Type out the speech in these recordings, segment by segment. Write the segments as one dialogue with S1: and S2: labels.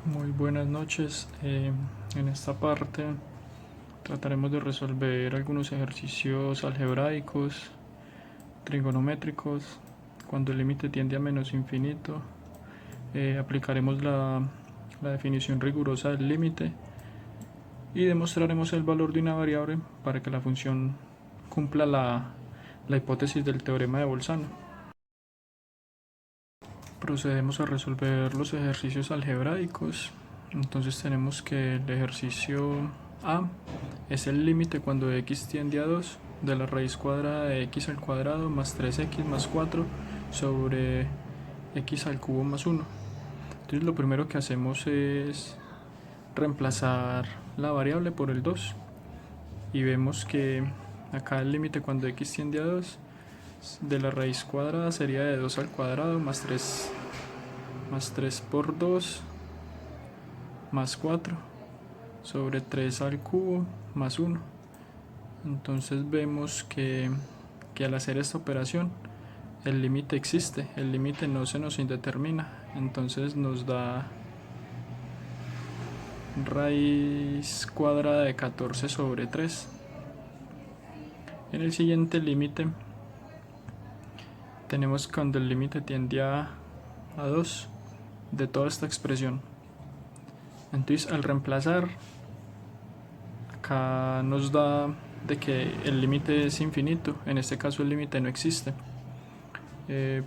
S1: Muy buenas noches. En esta parte trataremos de resolver algunos ejercicios algebraicos, trigonométricos, cuando el límite tiende a menos infinito. Aplicaremos la definición rigurosa del límite y demostraremos el valor de una variable para que la función cumpla la hipótesis del teorema de Bolzano. Procedemos a resolver los ejercicios algebraicos. Entonces tenemos que el ejercicio A es el límite cuando x tiende a 2 de la raíz cuadrada de x al cuadrado más 3x más 4 sobre x al cubo más 1. Entonces lo primero que hacemos es reemplazar la variable por el 2 y vemos que acá el límite cuando x tiende a 2 de la raíz cuadrada sería de 2 al cuadrado más 3 por 2 más 4 sobre 3 al cubo más 1. Entonces vemos que al hacer esta operación el límite existe, el límite no se nos indetermina, entonces nos da raíz cuadrada de 14 sobre 3. En el siguiente límite tenemos cuando el límite tiende a 2 de toda esta expresión. Entonces al reemplazar acá nos da de que el límite es infinito, en este caso el límite no existe.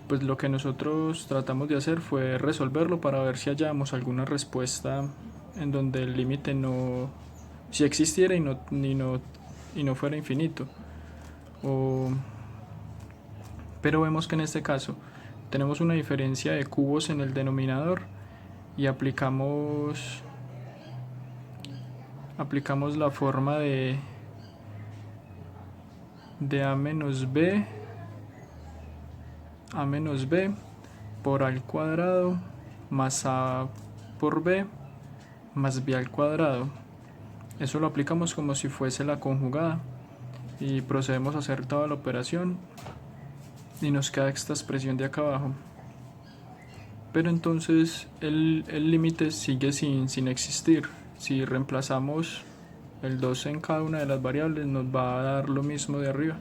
S1: Pues lo que nosotros tratamos de hacer fue resolverlo para ver si hallamos alguna respuesta en donde el límite no, si existiera y no fuera infinito. Pero vemos que en este caso tenemos una diferencia de cubos en el denominador y aplicamos la forma de a menos b por a al cuadrado más a por b más b al cuadrado. Eso lo aplicamos como si fuese la conjugada y procedemos a hacer toda la operación y nos queda esta expresión de acá abajo. Pero entonces el límite sigue sin existir. Si reemplazamos el 2 en cada una de las variables nos va a dar lo mismo de arriba.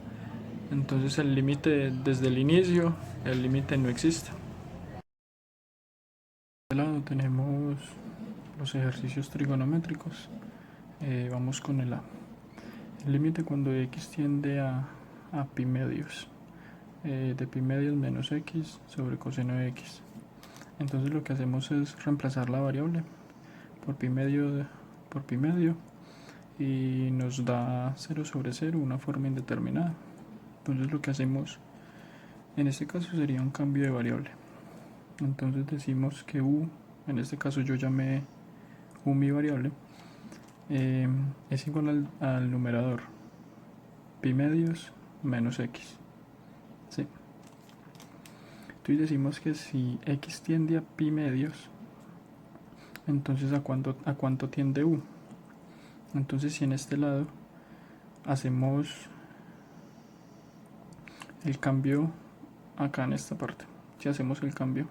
S1: Entonces el límite desde el inicio, el límite no existe. De lado tenemos los ejercicios trigonométricos. Vamos con el A. El límite cuando x tiende a pi medios de pi medios menos x sobre coseno de x. Entonces lo que hacemos es reemplazar la variable por pi medio y nos da 0 sobre 0, una forma indeterminada. Entonces lo que hacemos en este caso sería un cambio de variable. Entonces decimos que u, en este caso yo llamé u mi variable, es igual al numerador pi medios menos x. ¿Sí? Entonces decimos que si x tiende a pi medios, entonces ¿a cuánto tiende u? Entonces si en este lado hacemos el cambio acá en esta parte, si hacemos el cambio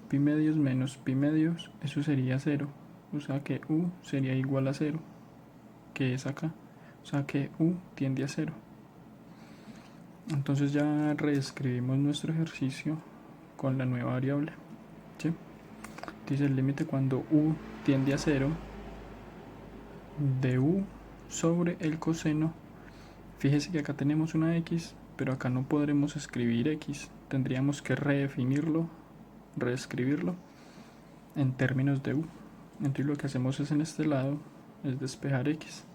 S1: pi medios menos pi medios, eso sería 0, o sea que u sería igual a 0, que es acá, o sea que u tiende a 0. Entonces ya reescribimos nuestro ejercicio con la nueva variable, ¿sí? Dice el límite cuando u tiende a 0 de u sobre el coseno. Fíjese que acá tenemos una x, pero acá no podremos escribir x, tendríamos que reescribirlo en términos de u. Entonces lo que hacemos es en este lado es despejar x.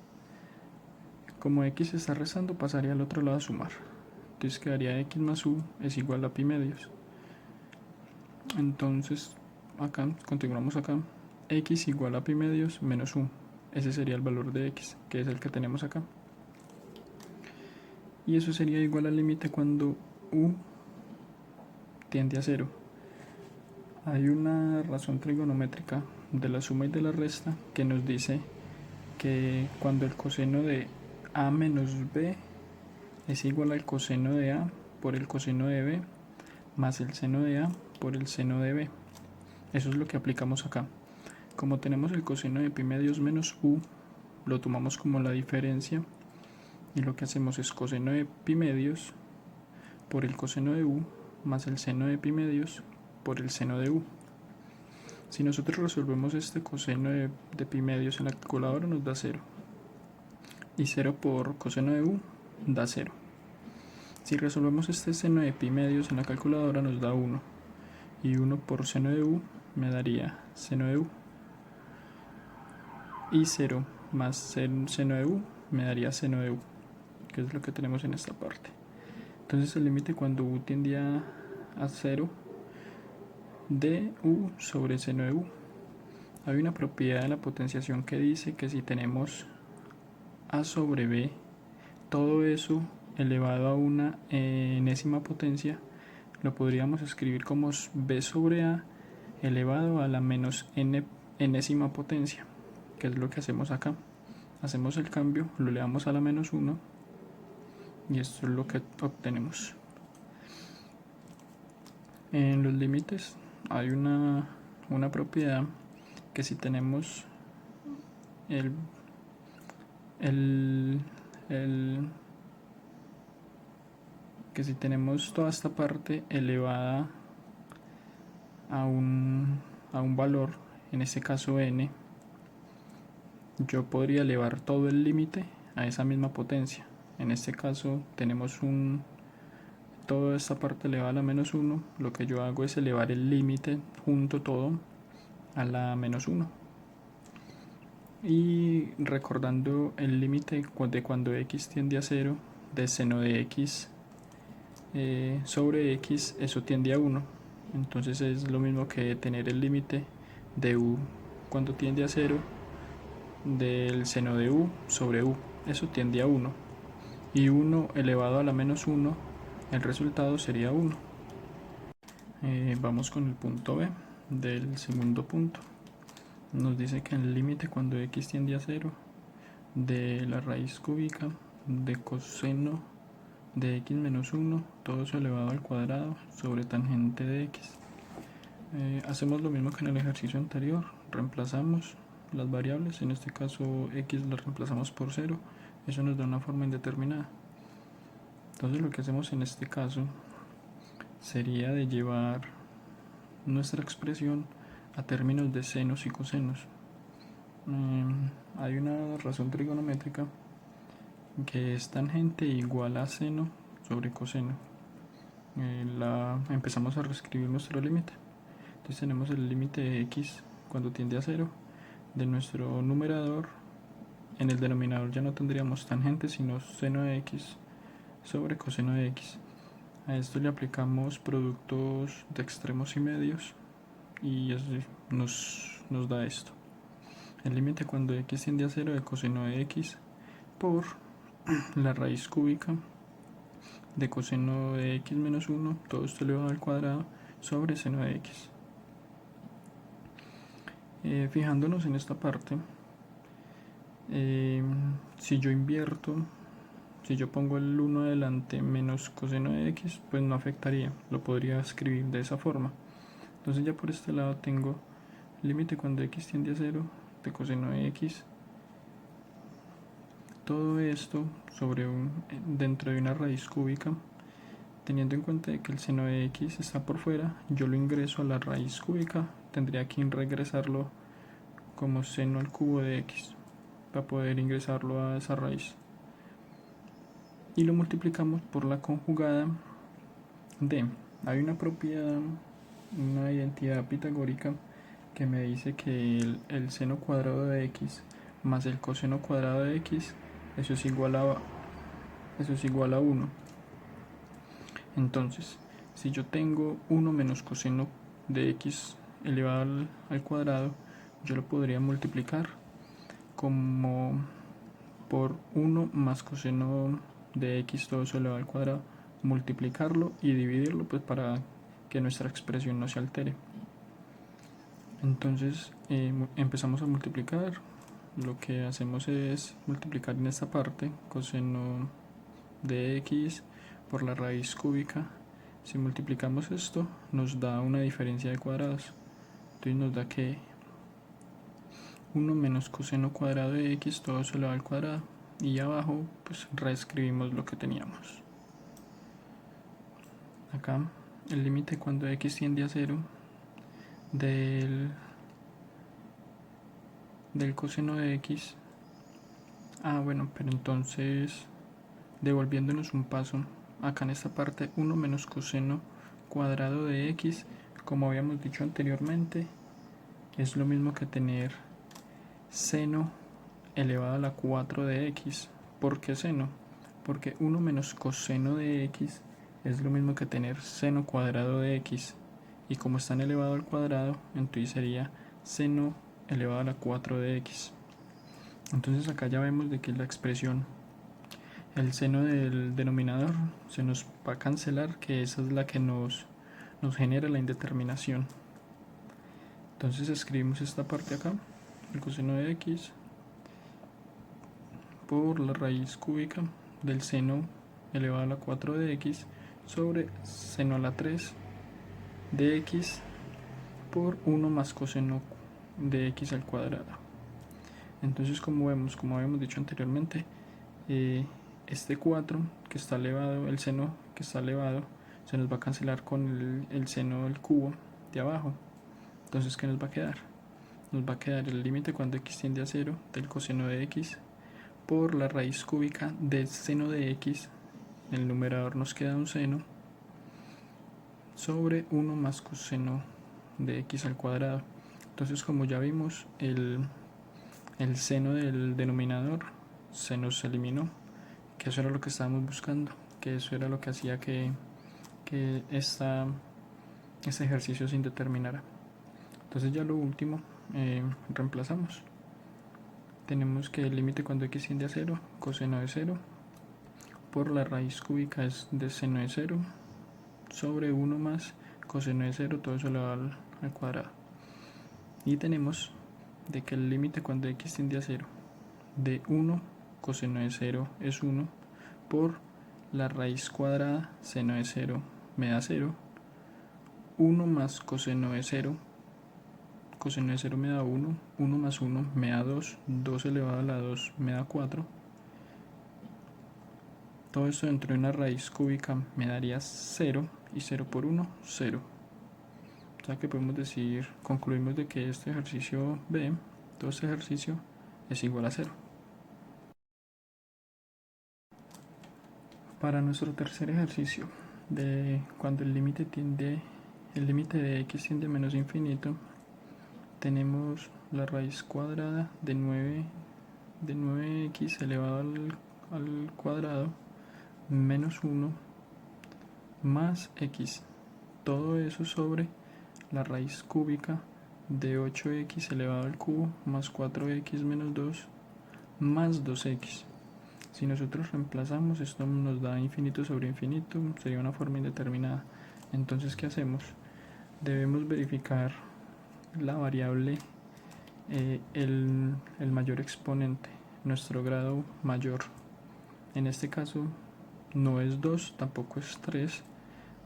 S1: Como x está restando, pasaría al otro lado a sumar. Entonces quedaría x más u es igual a pi medios. Entonces acá, continuamos acá, x igual a pi medios menos u. Ese sería el valor de x, que es el que tenemos acá. Y eso sería igual al límite cuando u tiende a 0. Hay una razón trigonométrica de la suma y de la resta que nos dice que cuando el coseno de a menos b es igual al coseno de a por el coseno de b más el seno de a por el seno de b. Eso es lo que aplicamos acá. Como tenemos el coseno de pi medios menos u, lo tomamos como la diferencia y lo que hacemos es coseno de pi medios por el coseno de u más el seno de pi medios por el seno de u. Si nosotros resolvemos este coseno de pi medios en la calculadora nos da 0 y 0 por coseno de u da 0. Si resolvemos este seno de pi medios en la calculadora nos da 1 y 1 por seno de u me daría seno de u y 0 más seno de u me daría seno de u, que es lo que tenemos en esta parte. Entonces el límite cuando u tiende a 0 de u sobre seno de u. Hay una propiedad de la potenciación que dice que si tenemos a sobre b, todo eso elevado a una enésima potencia, lo podríamos escribir como b sobre a elevado a la menos enésima potencia, que es lo que hacemos acá. Hacemos el cambio, lo elevamos a la menos 1 y esto es lo que obtenemos. En los límites hay una propiedad que si tenemos que si tenemos toda esta parte elevada a un valor, en este caso n, yo podría elevar todo el límite a esa misma potencia. En este caso tenemos toda esta parte elevada a la menos 1, lo que yo hago es elevar el límite junto todo a la menos 1. Y recordando el límite de cuando x tiende a 0, de seno de x sobre x, eso tiende a 1. Entonces es lo mismo que tener el límite de u cuando tiende a 0 del seno de u sobre u, eso tiende a 1. Y 1 elevado a la menos 1, el resultado sería 1. Vamos con el punto b del segundo punto. Nos dice que el límite cuando x tiende a 0 de la raíz cúbica de coseno de x menos 1, todo eso elevado al cuadrado sobre tangente de x. Hacemos lo mismo que en el ejercicio anterior, reemplazamos las variables, en este caso x la reemplazamos por 0, eso nos da una forma indeterminada. Entonces lo que hacemos en este caso sería de llevar nuestra expresión a términos de senos y cosenos. Hay una razón trigonométrica que es tangente igual a seno sobre coseno. Empezamos a reescribir nuestro límite. Entonces tenemos el límite de x cuando tiende a 0 de nuestro numerador. En el denominador ya no tendríamos tangente sino seno de x sobre coseno de x. A esto le aplicamos productos de extremos y medios y así nos da esto. El límite cuando x tiende a 0 de coseno de x por la raíz cúbica de coseno de x menos 1, todo esto elevado al cuadrado sobre seno de x. Fijándonos en esta parte, si yo invierto, si yo pongo el 1 adelante menos coseno de x, pues no afectaría, lo podría escribir de esa forma. Entonces ya por este lado tengo límite cuando x tiende a 0 de coseno de x, todo esto sobre dentro de una raíz cúbica, teniendo en cuenta que el seno de x está por fuera, yo lo ingreso a la raíz cúbica, tendría que regresarlo como seno al cubo de x para poder ingresarlo a esa raíz, y lo multiplicamos por la conjugada de, hay una propiedad, una identidad pitagórica que me dice que el seno cuadrado de x más el coseno cuadrado de x, eso es igual a 1. Entonces, si yo tengo 1 menos coseno de x elevado al cuadrado, yo lo podría multiplicar como por 1 más coseno de x todo eso elevado al cuadrado, multiplicarlo y dividirlo pues para que nuestra expresión no se altere. Entonces empezamos a multiplicar, lo que hacemos es multiplicar en esta parte coseno de x por la raíz cúbica. Si multiplicamos esto nos da una diferencia de cuadrados, entonces nos da que 1 menos coseno cuadrado de x, todo eso elevado al cuadrado. Y abajo pues reescribimos lo que teníamos. Acá el límite cuando x tiende a 0 del coseno de x. Bueno, pero entonces devolviéndonos un paso, acá en esta parte 1 menos coseno cuadrado de x, como habíamos dicho anteriormente, es lo mismo que tener seno elevado a la 4 de x. ¿Por qué seno? Porque 1 menos coseno de x es lo mismo que tener seno cuadrado de x, y como están elevado al cuadrado, entonces sería seno elevado a la 4 de x. Entonces acá ya vemos de que la expresión, el seno del denominador, se nos va a cancelar, que esa es la que nos genera la indeterminación. Entonces escribimos esta parte acá, el coseno de x por la raíz cúbica del seno elevado a la 4 de x sobre seno a la 3 de x por 1 más coseno de x al cuadrado. Entonces, como vemos, como habíamos dicho anteriormente, este 4 que está elevado, el seno que está elevado, se nos va a cancelar con el seno del cubo de abajo. Entonces, ¿qué nos va a quedar? Nos va a quedar el límite cuando x tiende a 0 del coseno de x por la raíz cúbica del seno de x, en el numerador nos queda un seno, sobre 1 más coseno de x al cuadrado. Entonces, como ya vimos, el seno del denominador se nos eliminó, que eso era lo que estábamos buscando, que eso era lo que hacía que este ejercicio se indeterminara. Entonces ya lo último, reemplazamos. Tenemos que el límite cuando x tiende a 0, coseno de 0, por la raíz cúbica es de seno de 0, sobre 1 más coseno de 0, todo eso elevado al cuadrado. Y tenemos de que el límite cuando x tiende a 0 de 1 coseno de 0 es 1 por la raíz cuadrada seno de 0 me da 0, 1 más coseno de 0, coseno de 0 me da 1, 1 más 1 me da 2, 2 elevado a la 2 me da 4. Todo esto dentro de una raíz cúbica me daría 0, y 0 por 1, 0. O sea que podemos decir, concluimos de que este ejercicio B, todo este ejercicio es igual a 0. Para nuestro tercer ejercicio, de cuando el límite de x tiende a menos infinito, tenemos la raíz cuadrada de 9x elevado al cuadrado menos 1 más x. Todo eso sobre la raíz cúbica de 8x elevado al cubo más 4x menos 2 más 2x. Si nosotros reemplazamos, esto nos da infinito sobre infinito, sería una forma indeterminada. Entonces, ¿qué hacemos? Debemos verificar la variable, el mayor exponente, nuestro grado mayor. En este caso no es 2, tampoco es 3,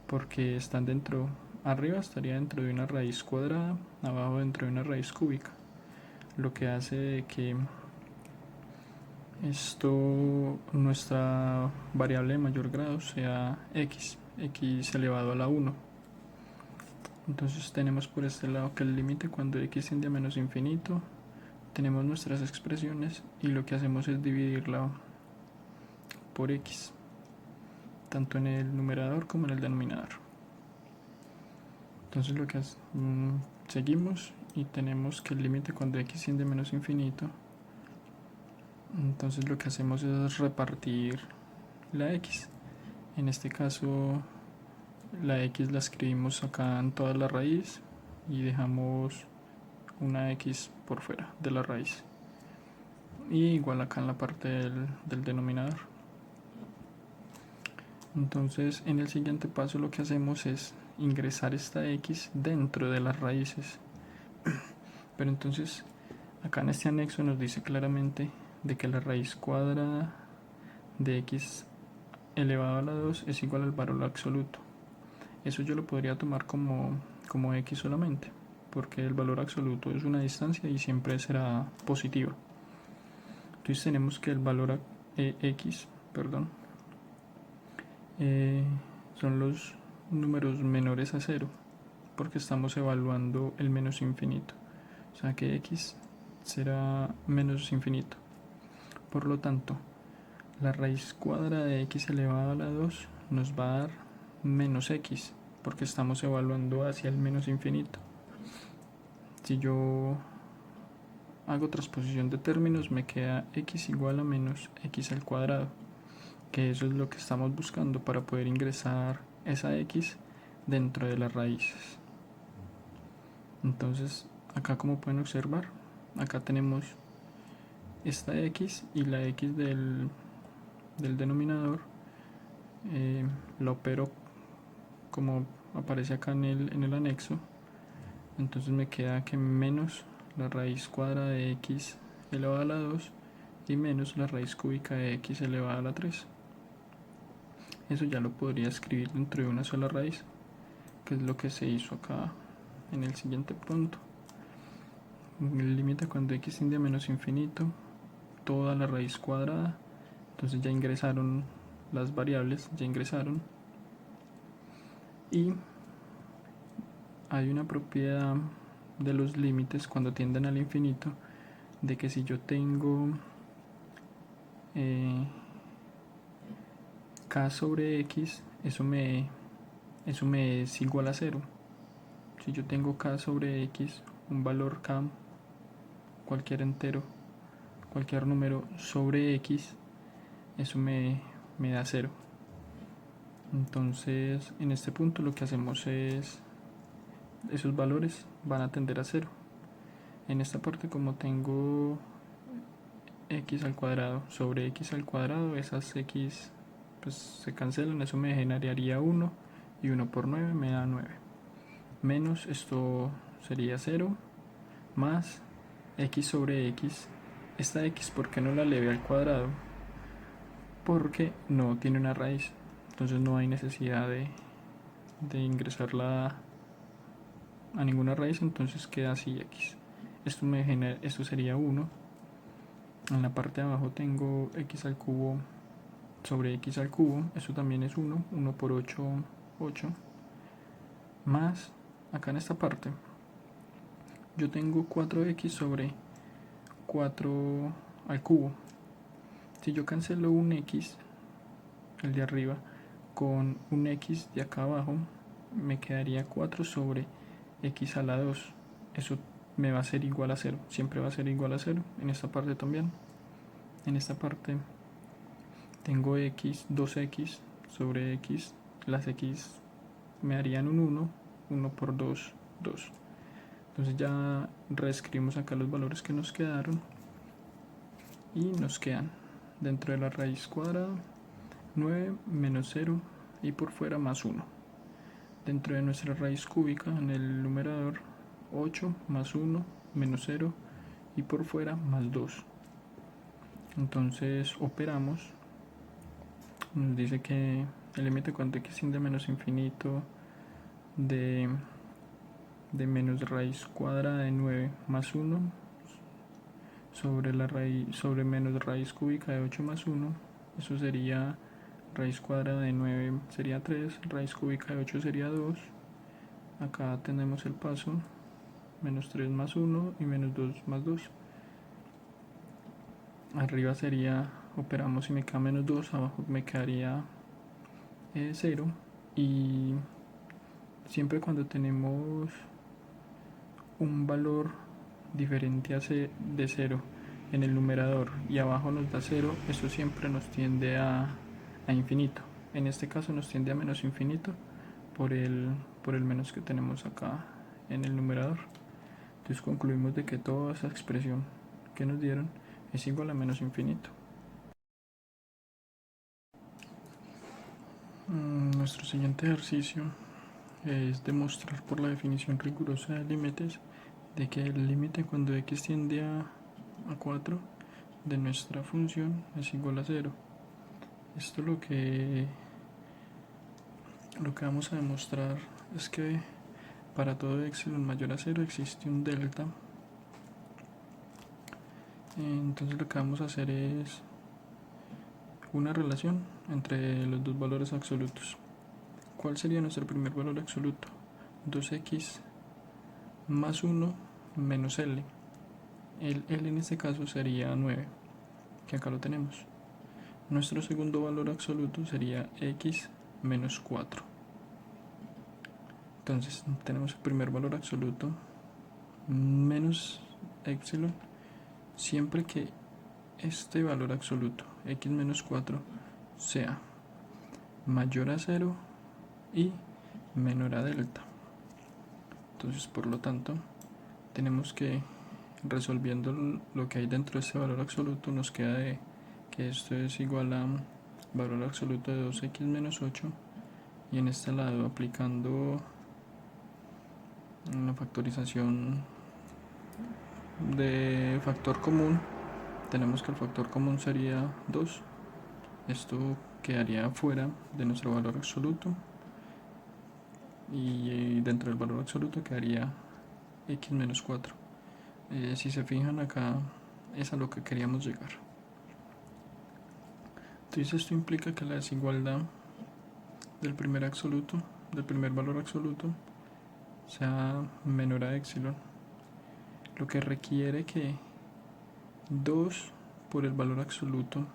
S1: porque están dentro, arriba estaría dentro de una raíz cuadrada, abajo dentro de una raíz cúbica, lo que hace que nuestra variable de mayor grado sea x elevado a la 1. Entonces tenemos por este lado que el límite cuando x tiende a menos infinito, tenemos nuestras expresiones y lo que hacemos es dividirla por x, tanto en el numerador como en el denominador. Entonces lo que seguimos y tenemos que el límite cuando x tiende a menos infinito, entonces lo que hacemos es repartir la x. En este caso la x la escribimos acá en toda la raíz y dejamos una x por fuera de la raíz, y igual acá en la parte del denominador. Entonces en el siguiente paso lo que hacemos es ingresar esta x dentro de las raíces. Pero entonces acá en este anexo nos dice claramente de que la raíz cuadrada de x elevado a la 2 es igual al valor absoluto. Eso yo lo podría tomar como x solamente, porque el valor absoluto es una distancia y siempre será positiva. Entonces tenemos que el valor x, perdón, son los números menores a 0, porque estamos evaluando el menos infinito. O sea que x será menos infinito. Por lo tanto, la raíz cuadrada de x elevado a la 2 nos va a dar menos x, porque estamos evaluando hacia el menos infinito. Si yo hago transposición de términos, me queda x igual a menos x al cuadrado, que eso es lo que estamos buscando para poder ingresar esa x dentro de las raíces. Entonces, acá, como pueden observar, acá tenemos esta x y la x del denominador. La opero como aparece acá en el anexo. Entonces me queda que menos la raíz cuadrada de x elevado a la 2 y menos la raíz cúbica de x elevado a la 3. Eso ya lo podría escribir dentro de una sola raíz, que es lo que se hizo acá en el siguiente punto. El límite cuando x tiende a menos infinito, toda la raíz cuadrada. Entonces ya ingresaron las variables, ya ingresaron. Y hay una propiedad de los límites cuando tienden al infinito, de que si yo tengo k sobre x, eso me es igual a 0. Si yo tengo k sobre x, un valor k, cualquier entero, cualquier número sobre x, eso me da 0. Entonces, en este punto lo que hacemos es, esos valores van a tender a 0. En esta parte, como tengo x al cuadrado sobre x al cuadrado, esas x pues se cancelan, eso me generaría 1 y 1 por 9 me da 9. Menos esto sería 0 más x sobre x. Esta x, ¿por qué no la eleve al cuadrado? Porque no tiene una raíz, entonces no hay necesidad de ingresarla a ninguna raíz, entonces queda así x. Esto sería 1. En la parte de abajo tengo x al cubo sobre x al cubo, eso también es 1, 1 por 8, 8, más, acá en esta parte, yo tengo 4x sobre 4 al cubo. Si yo cancelo un x, el de arriba, con un x de acá abajo, me quedaría 4 sobre x a la 2. Eso me va a ser igual a 0, siempre va a ser igual a 0. En esta parte también. En esta parte tengo x, 2x sobre x. Las x me harían un 1, 1 por 2, 2. Entonces ya reescribimos acá los valores que nos quedaron y nos quedan dentro de la raíz cuadrada 9 menos 0 y por fuera más 1. Dentro de nuestra raíz cúbica, en el numerador, 8 más 1 menos 0 y por fuera más 2. Entonces operamos, nos dice que el límite cuando x tiende a menos infinito de menos raíz cuadrada de 9 más 1 sobre menos raíz cúbica de 8 más 1, eso sería raíz cuadrada de 9 sería 3, raíz cúbica de 8 sería 2. Acá tenemos el paso, menos 3 más 1 y menos 2 más 2. Arriba sería, operamos y me queda menos 2, abajo me quedaría 0. Y siempre cuando tenemos un valor diferente de 0 en el numerador y abajo nos da 0, eso siempre nos tiende a infinito. En este caso nos tiende a menos infinito por el menos que tenemos acá en el numerador. Entonces concluimos de que toda esa expresión que nos dieron es igual a menos infinito. Nuestro siguiente ejercicio es demostrar por la definición rigurosa de límites de que el límite cuando x tiende a 4 de nuestra función es igual a 0. Esto lo que vamos a demostrar es que para todo epsilon mayor a 0 existe un delta. Entonces lo que vamos a hacer es una relación entre los dos valores absolutos. ¿Cuál sería nuestro primer valor absoluto? 2x más 1 menos L. El L en este caso sería 9, que acá lo tenemos. Nuestro segundo valor absoluto sería x menos 4. Entonces tenemos el primer valor absoluto menos epsilon siempre que este valor absoluto x menos 4 sea mayor a 0 y menor a delta. Entonces por lo tanto tenemos que, resolviendo lo que hay dentro de este valor absoluto, nos queda de que esto es igual a valor absoluto de 2x menos 8, y en este lado aplicando una factorización de factor común, tenemos que el factor común sería 2. Esto quedaría fuera de nuestro valor absoluto y dentro del valor absoluto quedaría x menos 4. Si se fijan acá es a lo que queríamos llegar. Entonces esto implica que la desigualdad del primer valor absoluto sea menor a epsilon, lo que requiere que 2 por el valor absoluto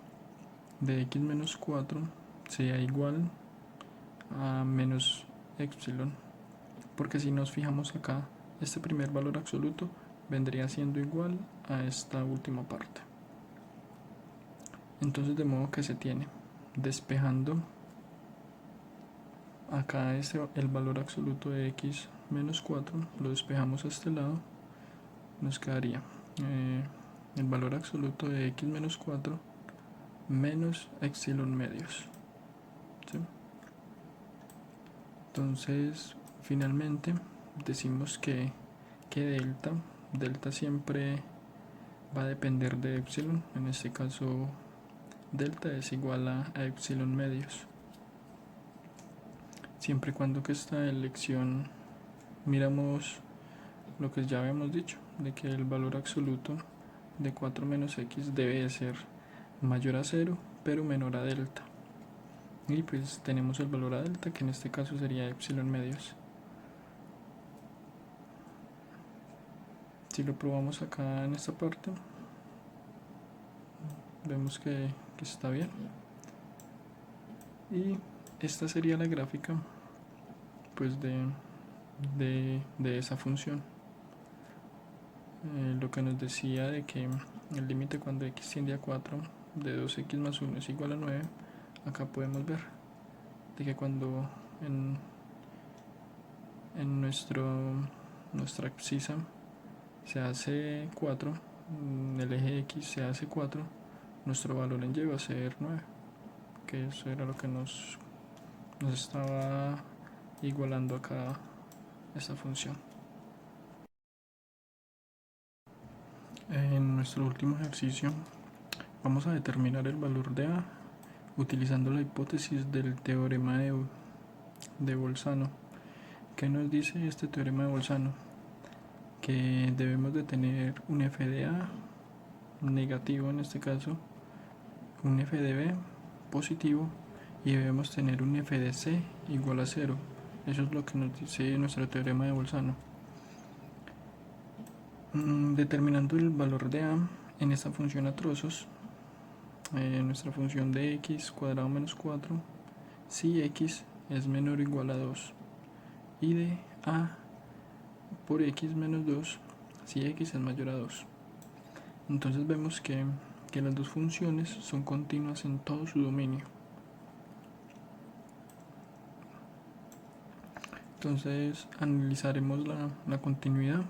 S1: de x menos 4 sea igual a menos epsilon, porque si nos fijamos acá, este primer valor absoluto vendría siendo igual a esta última parte. Entonces de modo que se tiene, despejando acá el valor absoluto de x menos 4, lo despejamos a este lado, nos quedaría el valor absoluto de x menos 4 menos epsilon medios, ¿sí? Entonces finalmente decimos que delta siempre va a depender de epsilon. En este caso delta es igual a epsilon medios, siempre y cuando que esta elección miramos lo que ya habíamos dicho, de que el valor absoluto de 4 menos x debe de ser mayor a 0 pero menor a delta, y pues tenemos el valor a delta, que en este caso sería epsilon medios. Si lo probamos acá en esta parte, vemos que está bien, y esta sería la gráfica pues de esa función. Lo que nos decía de que el límite cuando x tiende a 4 de 2x más 1 es igual a 9, acá podemos ver de que cuando en nuestra abscisa se hace 4, el eje x se hace 4, nuestro valor en y va a ser 9, que eso era lo que nos estaba igualando acá esta función. En nuestro último ejercicio vamos a determinar el valor de a utilizando la hipótesis del teorema de Bolzano. ¿Qué nos dice este teorema de Bolzano? Que debemos de tener un f de a negativo, en este caso un f de b positivo, y debemos tener un f de c igual a 0. Eso es lo que nos dice nuestro teorema de Bolzano. Determinando el valor de a en esta función a trozos, nuestra función de x cuadrado menos 4, si x es menor o igual a 2, y de a por x menos 2 si x es mayor a 2. Entonces vemos que las dos funciones son continuas en todo su dominio. Entonces analizaremos la continuidad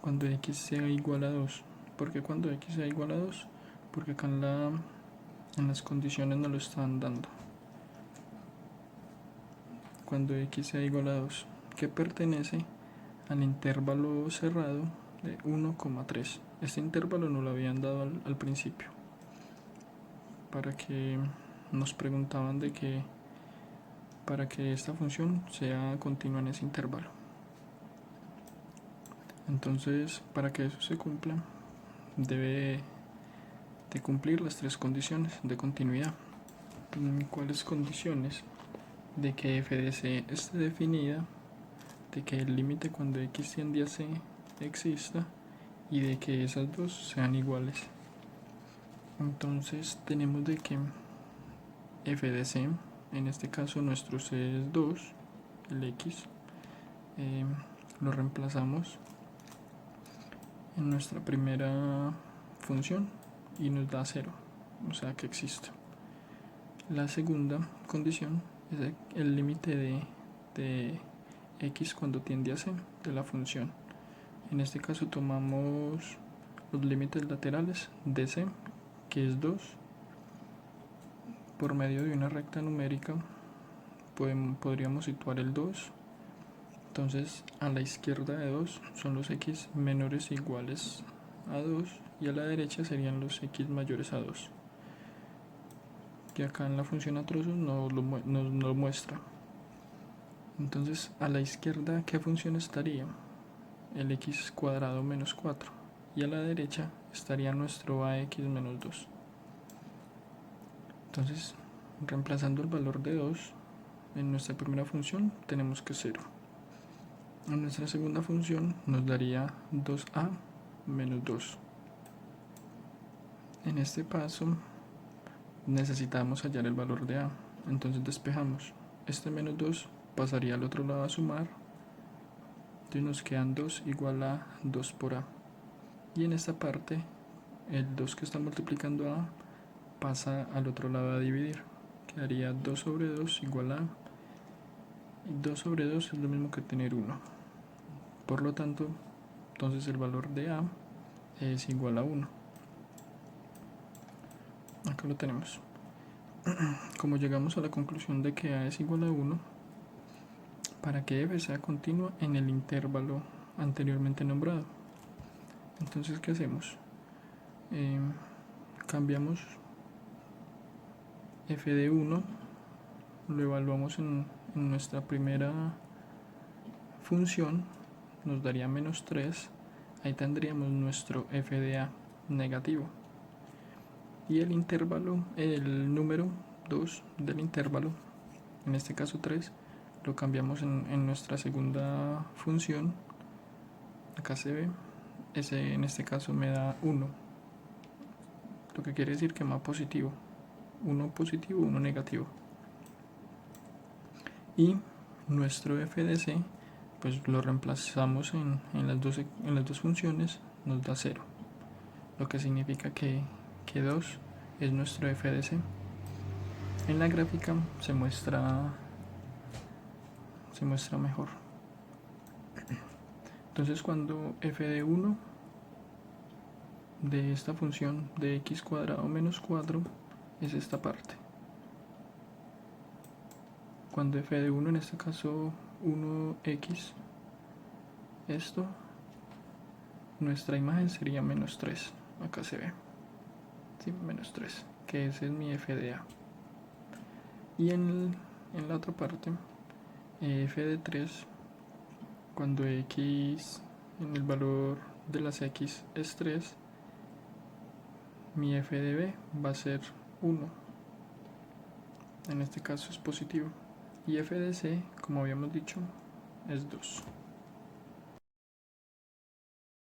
S1: cuando x sea igual a 2. ¿Por qué cuando x sea igual a 2? Porque acá en las condiciones nos lo están dando. Cuando x sea igual a 2, que pertenece al intervalo cerrado de 1,3. Este intervalo no lo habían dado al principio, para que nos preguntaban de que para que esta función sea continua en ese intervalo. Entonces, para que eso se cumpla, debe de cumplir las tres condiciones de continuidad. ¿Cuáles condiciones? De que f de c esté definida, de que el límite cuando x tiende a c exista y de que esas dos sean iguales. Entonces tenemos de que f de c, en este caso nuestro c es 2, el x, lo reemplazamos en nuestra primera función y nos da 0, o sea que existe. La segunda condición es el límite de x cuando tiende a c de la función. En este caso tomamos los límites laterales de c, que es 2, por medio de una recta numérica podríamos situar el 2. Entonces a la izquierda de 2 son los x menores o iguales a 2 y a la derecha serían los x mayores a 2, que acá en la función a trozos no lo muestra. Entonces a la izquierda, ¿qué función estaría? El x cuadrado menos 4, y a la derecha estaría nuestro ax menos 2. Entonces, reemplazando el valor de 2 en nuestra primera función, tenemos que 0. En nuestra segunda función nos daría 2a menos 2. En este paso necesitamos hallar el valor de a, entonces despejamos. Este menos 2 pasaría al otro lado a sumar, entonces nos quedan 2 igual a 2 por a. Y en esta parte, el 2 que está multiplicando a pasa al otro lado a dividir. Quedaría 2 sobre 2 igual a, y 2 sobre 2 es lo mismo que tener 1. Por lo tanto, entonces el valor de a es igual a 1. Acá lo tenemos. Como llegamos a la conclusión de que a es igual a 1, para que f sea continua en el intervalo anteriormente nombrado. Entonces, ¿qué hacemos? Cambiamos f de 1, lo evaluamos en nuestra primera función, nos daría menos 3, ahí tendríamos nuestro f de a negativo. Y el intervalo, el número 2 del intervalo, en este caso 3, lo cambiamos en nuestra segunda función, acá se ve, ese en este caso me da 1, lo que quiere decir que más positivo, 1 positivo, 1 negativo. Y nuestro f de c, pues lo reemplazamos en las dos funciones, nos da 0, lo que significa que 2 es nuestro f de c. En la gráfica se muestra mejor. Entonces cuando f de 1 de esta función de x cuadrado menos 4 es esta parte. Cuando f de 1, en este caso 1x, esto, nuestra imagen sería menos 3. Acá se ve, ¿sí? Menos 3, que ese es mi f de a. Y en la otra parte, f de 3, cuando x en el valor de las x es 3, mi f de b va a ser 1. En este caso es positivo. Y f de c, como habíamos dicho, es 2.